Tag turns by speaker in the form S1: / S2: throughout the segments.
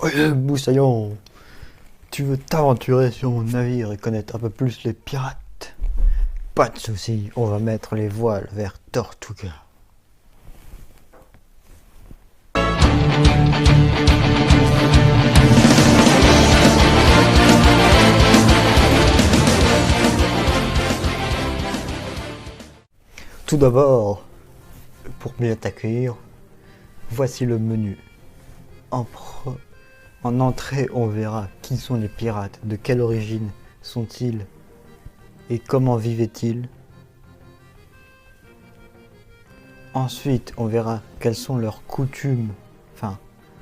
S1: Moussaillon, tu veux t'aventurer sur mon navire et connaître un peu plus les pirates? Pas de soucis, on va mettre les voiles vers Tortuga. Tout d'abord, pour bien t'accueillir, voici le menu. En entrée, on verra qui sont les pirates, de quelle origine sont-ils et comment vivaient-ils. Ensuite, on verra quelles sont leurs coutumes.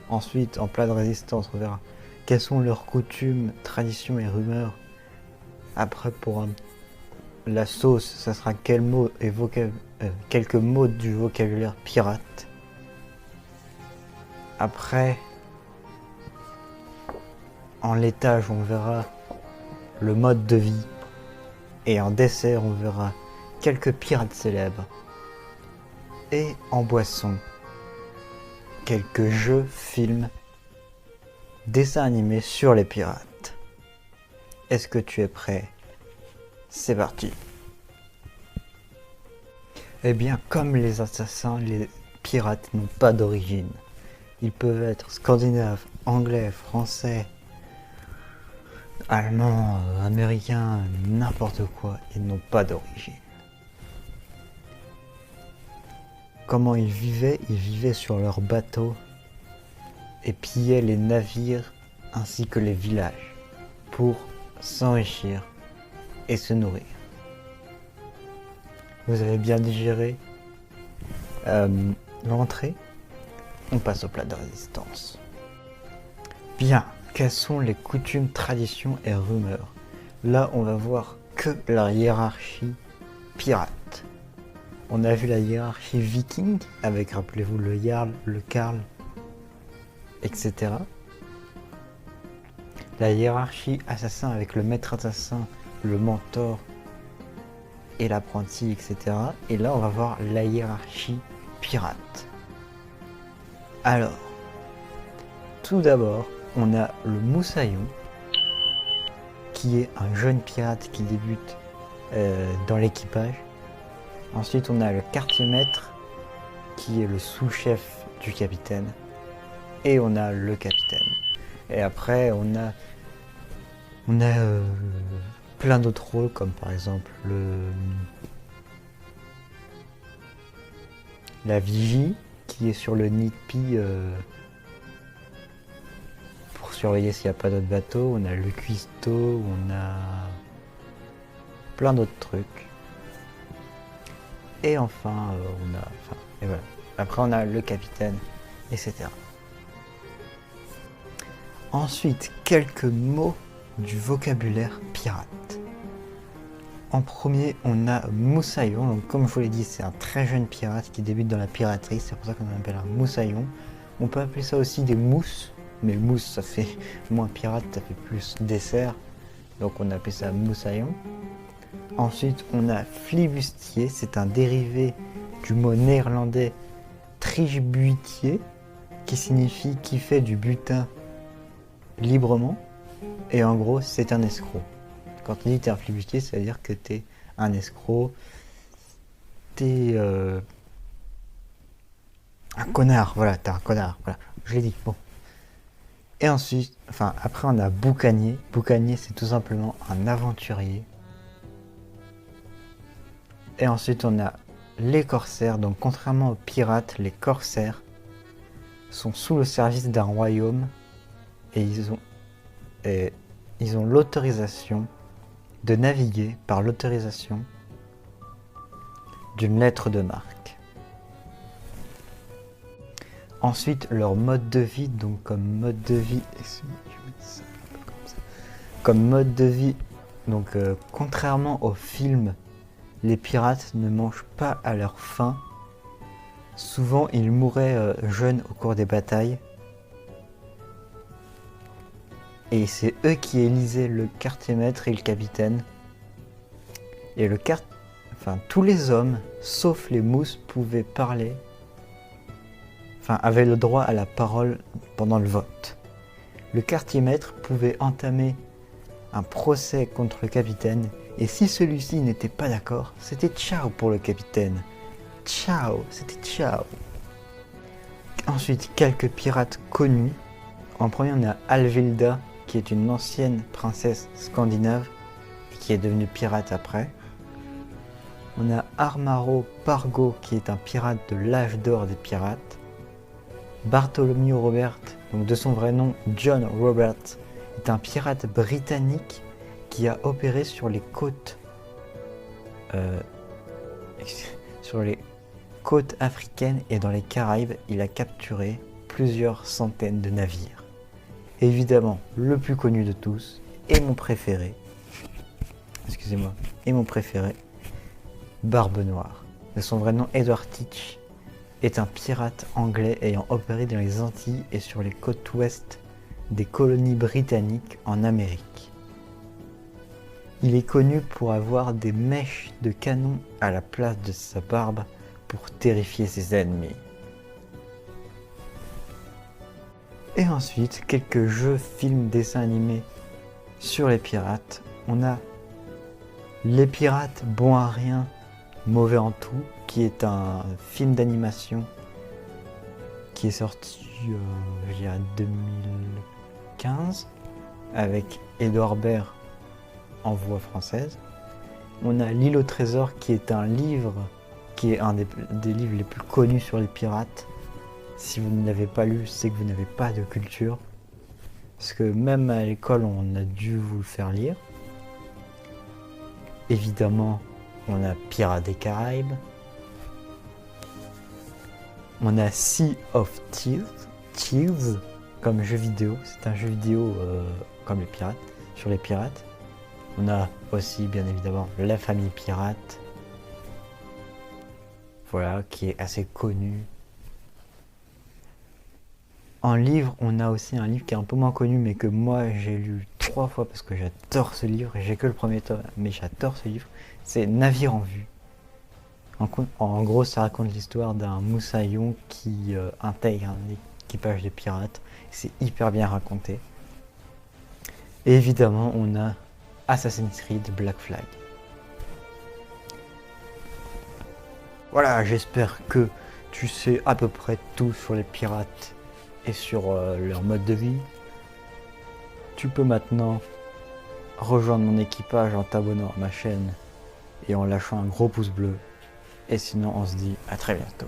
S1: Ensuite, en plat de résistance, on verra quelles sont leurs coutumes, traditions et rumeurs. Après, la sauce, ça sera quelques mots du vocabulaire pirate. Après, en laitage, on verra le mode de vie. Et en dessert, on verra quelques pirates célèbres. Et en boisson, quelques jeux, films, dessins animés sur les pirates. Est-ce que tu es prêt? C'est parti. Eh bien, comme les assassins, les pirates n'ont pas d'origine. Ils peuvent être scandinaves, anglais, français, allemands, américains, n'importe quoi. Ils n'ont pas d'origine. Comment ils vivaient? Ils vivaient sur leurs bateaux et pillaient les navires ainsi que les villages pour s'enrichir et se nourrir. Vous avez bien digéré l'entrée? On passe au plat de résistance. Bien, quelles sont les coutumes, traditions et rumeurs? Là, on va voir que la hiérarchie pirate. On a vu la hiérarchie viking avec, rappelez-vous, le jarl, le carl, etc. La hiérarchie assassin avec le maître assassin, le mentor et l'apprenti, etc. Et là, on va voir la hiérarchie pirate. Alors, tout d'abord, on a le moussaillon, qui est un jeune pirate qui débute dans l'équipage. Ensuite, on a le quartier-maître, qui est le sous-chef du capitaine. Et on a le capitaine. Et après, on a plein d'autres rôles, comme par exemple la vigie, qui est sur le nid de pie pour surveiller s'il n'y a pas d'autres bateaux. On a le cuistot, on a plein d'autres trucs. Et enfin, et voilà. Après, on a le capitaine, etc. Ensuite, quelques mots du vocabulaire pirate. En premier, on a moussaillon. Donc, comme je vous l'ai dit, c'est un très jeune pirate qui débute dans la piraterie. C'est pour ça qu'on appelle un moussaillon. On peut appeler ça aussi des mousses. Mais mousse, ça fait moins pirate, ça fait plus dessert. Donc, on appelle ça moussaillon. Ensuite, on a flibustier, c'est un dérivé du mot néerlandais tribuitier, qui signifie qui fait du butin librement. Et en gros, c'est un escroc. Quand on dit t'es un flibustier, ça veut dire que t'es un escroc, t'es un connard, voilà, t'es un connard, voilà, je l'ai dit, bon. Et ensuite, après on a boucanier. Boucanier, c'est tout simplement un aventurier. Et ensuite, on a les corsaires. Donc, contrairement aux pirates, les corsaires sont sous le service d'un royaume et ils ont l'autorisation de naviguer par l'autorisation d'une lettre de marque. Ensuite, leur mode de vie. Donc, comme mode de vie, donc contrairement aux films, les pirates ne mangent pas à leur faim. Souvent, ils mouraient jeunes au cours des batailles. Et c'est eux qui élisaient le quartier-maître et le capitaine. Et tous les hommes, sauf les mousses, pouvaient parler. Avaient le droit à la parole pendant le vote. le quartier-maître pouvait entamer un procès contre le capitaine, et si celui-ci n'était pas d'accord, c'était ciao pour le capitaine. Ciao, c'était ciao. Ensuite, quelques pirates connus. En premier, on a Alvilda, qui est une ancienne princesse scandinave, et qui est devenue pirate après. On a Armaro Pargo, qui est un pirate de l'âge d'or des pirates. Bartholomew Robert, donc de son vrai nom John Robert, est un pirate britannique qui a opéré sur les côtes africaines et dans les Caraïbes. Il a capturé plusieurs centaines de navires. Évidemment, le plus connu de tous et mon préféré, Barbe Noire, de son vrai nom Edward Teach, est un pirate anglais ayant opéré dans les Antilles et sur les côtes ouest des colonies britanniques en Amérique. Il est connu pour avoir des mèches de canon à la place de sa barbe pour terrifier ses ennemis. Et ensuite, quelques jeux, films, dessins animés sur les pirates. On a Les Pirates bons à rien, mauvais en tout, qui est un film d'animation qui est sorti en 2015 avec Edouard Baird en voix française. On a L'île au trésor, qui est un livre qui est un des livres les plus connus sur les pirates. Si vous ne l'avez pas lu, c'est que vous n'avez pas de culture. Parce que même à l'école, on a dû vous le faire lire. Évidemment, on a Pirates des Caraïbes. On a Sea of Thieves comme jeu vidéo. C'est un jeu vidéo comme les pirates, sur les pirates. On a aussi, bien évidemment, La Famille Pirate. Voilà, qui est assez connu. En livre, on a aussi un livre qui est un peu moins connu, mais que moi j'ai lu 3 fois parce que j'adore ce livre. J'ai que le premier tome, mais j'adore ce livre. C'est Navire en vue. En gros, ça raconte l'histoire d'un moussaillon qui intègre un équipage de pirates. C'est hyper bien raconté. Et évidemment, on a Assassin's Creed Black Flag. Voilà, j'espère que tu sais à peu près tout sur les pirates et sur leur mode de vie. Tu peux maintenant rejoindre mon équipage en t'abonnant à ma chaîne et en lâchant un gros pouce bleu. Et sinon, on se dit à très bientôt.